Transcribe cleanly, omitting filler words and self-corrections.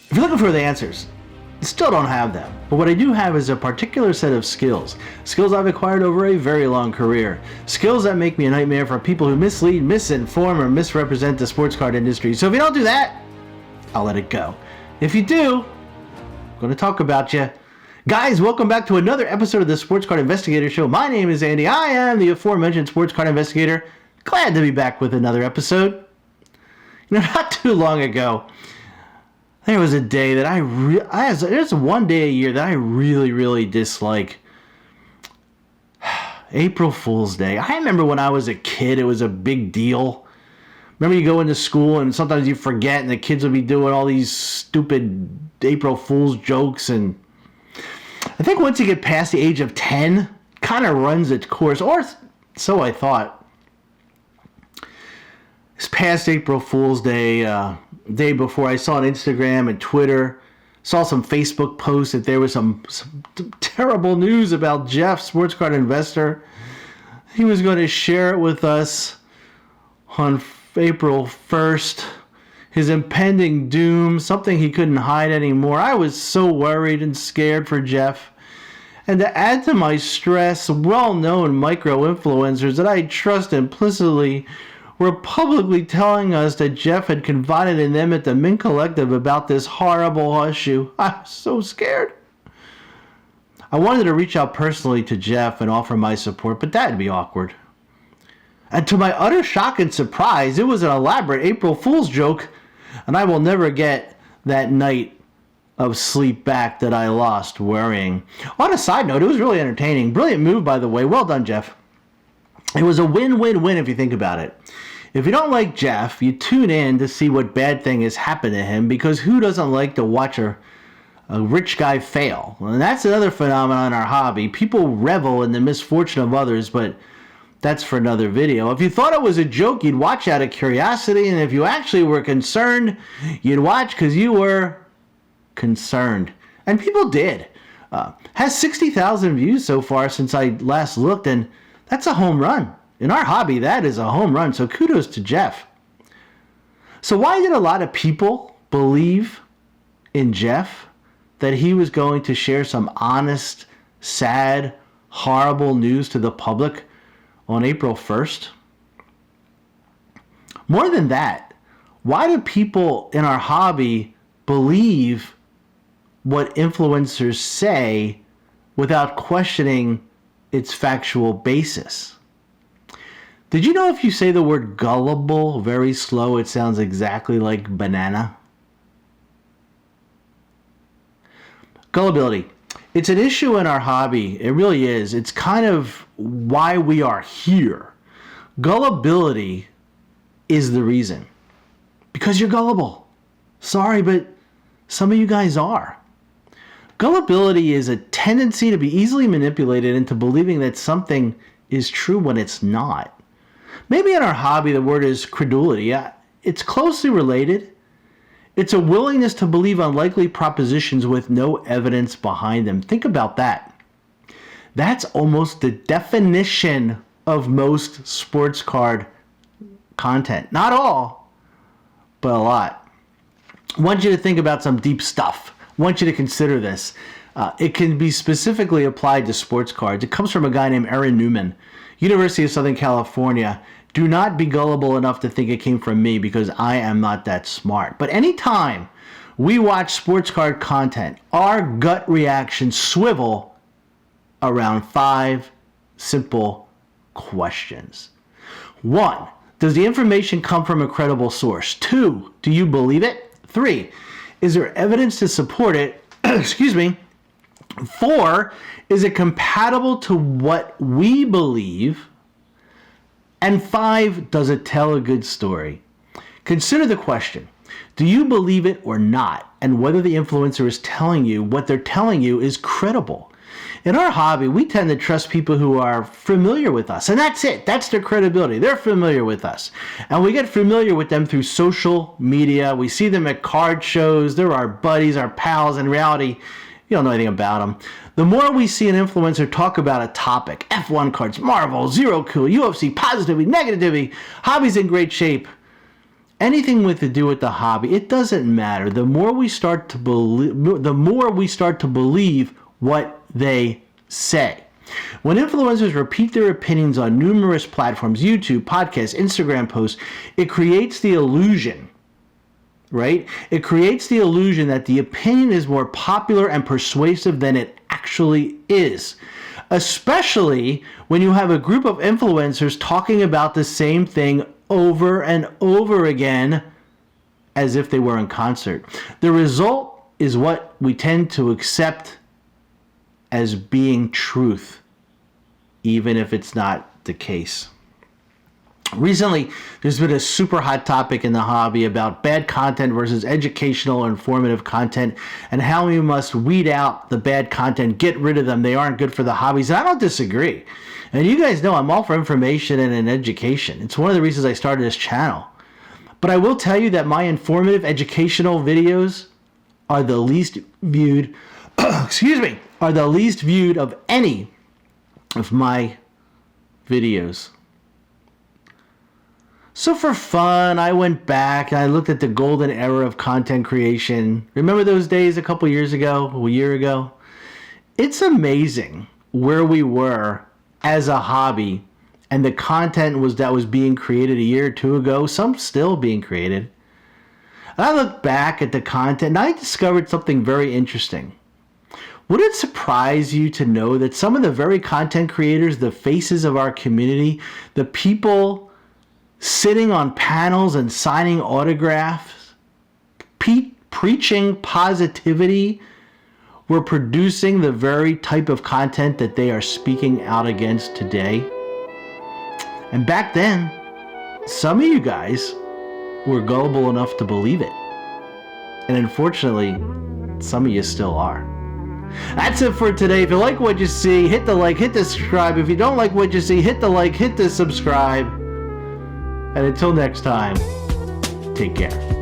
If you're looking for the answers, I still don't have them. But what I do have is a particular set of skills. Skills I've acquired over a very long career. Skills that make me a nightmare for people who mislead, misinform, or misrepresent the sports card industry. So if you don't do that, I'll let it go. If you do, I'm going to talk about you. Guys, welcome back to another episode of the Sports Card Investigator Show. My name is Andy. I am the aforementioned Sports Card Investigator. Glad to be back with another episode. Not too long ago, there was a day that there's one day a year that I really dislike. April Fool's Day. I remember when I was a kid, it was a big deal. Remember you go into school and sometimes you forget and the kids will be doing all these stupid April Fool's jokes, and I think once you get past the age of 10, it kind of runs its course, or so I thought. This past April Fool's Day, day before, I saw on Instagram and Twitter, saw some Facebook posts that there was some terrible news about Jeff, sports card investor. He was going to share it with us on April 1st. His impending doom, something he couldn't hide anymore. I was so worried and scared for Jeff. And to add to my stress, well-known micro-influencers that I trust implicitly were publicly telling us that Jeff had confided in them at the Mint Collective about this horrible issue. I was so scared. I wanted to reach out personally to Jeff and offer my support, but that'd be awkward. And to my utter shock and surprise, it was an elaborate April Fool's joke, and I will never get that night of sleep back that I lost worrying. On a side note, it was really entertaining. Brilliant move, by the way. Well done, Jeff. It was a win-win-win if you think about it. If you don't like Jeff, you tune in to see what bad thing has happened to him, because who doesn't like to watch a rich guy fail? And that's another phenomenon in our hobby. People revel in the misfortune of others, but that's for another video. If you thought it was a joke, you'd watch out of curiosity, and if you actually were concerned, you'd watch because you were concerned. And people did. Has 60,000 views so far since I last looked, and that's a home run. In our hobby, that is a home run, so kudos to Jeff. So why did a lot of people believe in Jeff that he was going to share some honest, sad, horrible news to the public on April 1st? More than that, why do people in our hobby believe what influencers say without questioning its factual basis? Did you know if you say the word gullible very slow, it sounds exactly like banana? Gullibility. It's an issue in our hobby. It really is. It's kind of why we are here. Gullibility is the reason. Because you're gullible. Sorry, but some of you guys are. Gullibility is a tendency to be easily manipulated into believing that something is true when it's not. Maybe in our hobby the word is credulity. It's closely related. It's a willingness to believe unlikely propositions with no evidence behind them. Think about that. That's almost the definition of most sports card content. Not all, but a lot. I want you to think about some deep stuff. I want you to consider this. It can be specifically applied to sports cards. It comes from a guy named Aaron Newman, University of Southern California. Do not be gullible enough to think it came from me, because I am not that smart. But anytime we watch sports card content, our gut reactions swivel around 5 simple questions. 1, does the information come from a credible source? 2, do you believe it? 3, is there evidence to support it? Excuse me. 4, is it compatible to what we believe? And 5, does it tell a good story? Consider the question. Do you believe it or not? And whether the influencer is telling you what they're telling you is credible. In our hobby, we tend to trust people who are familiar with us. And that's it. That's their credibility. They're familiar with us. And we get familiar with them through social media. We see them at card shows. They're our buddies, our pals. In reality, you don't know anything about them. The more we see an influencer talk about a topic, F1 cards, Marvel, Zero Cool, UFC, positivity, negativity, hobby's in great shape, anything with to do with the hobby, it doesn't matter. The more we start to believe what they say. When influencers repeat their opinions on numerous platforms, YouTube, podcasts, Instagram posts, it creates the illusion, right? It creates the illusion that the opinion is more popular and persuasive than it actually is. Especially when you have a group of influencers talking about the same thing over and over again as if they were in concert. The result is what we tend to accept as being truth, even if it's not the case. Recently, there's been a super hot topic in the hobby about bad content versus educational or informative content and how we must weed out the bad content, get rid of them. They aren't good for the hobbies. And I don't disagree. And you guys know I'm all for information and education. It's one of the reasons I started this channel. But I will tell you that my informative educational videos are the least viewed, are the least viewed of any of my videos. So for fun, I went back and I looked at the golden era of content creation. Remember those days a couple years ago, a year ago? It's amazing where we were as a hobby and the content that was being created a year or two ago, some still being created. And I looked back at the content and I discovered something very interesting. Would it surprise you to know that some of the very content creators, the faces of our community, the people sitting on panels and signing autographs, preaching positivity, were producing the very type of content that they are speaking out against today? And back then, some of you guys were gullible enough to believe it. And unfortunately, some of you still are. That's it for today. If you like what you see, hit the like, hit the subscribe. If you don't like what you see, hit the like, hit the subscribe. And until next time, take care.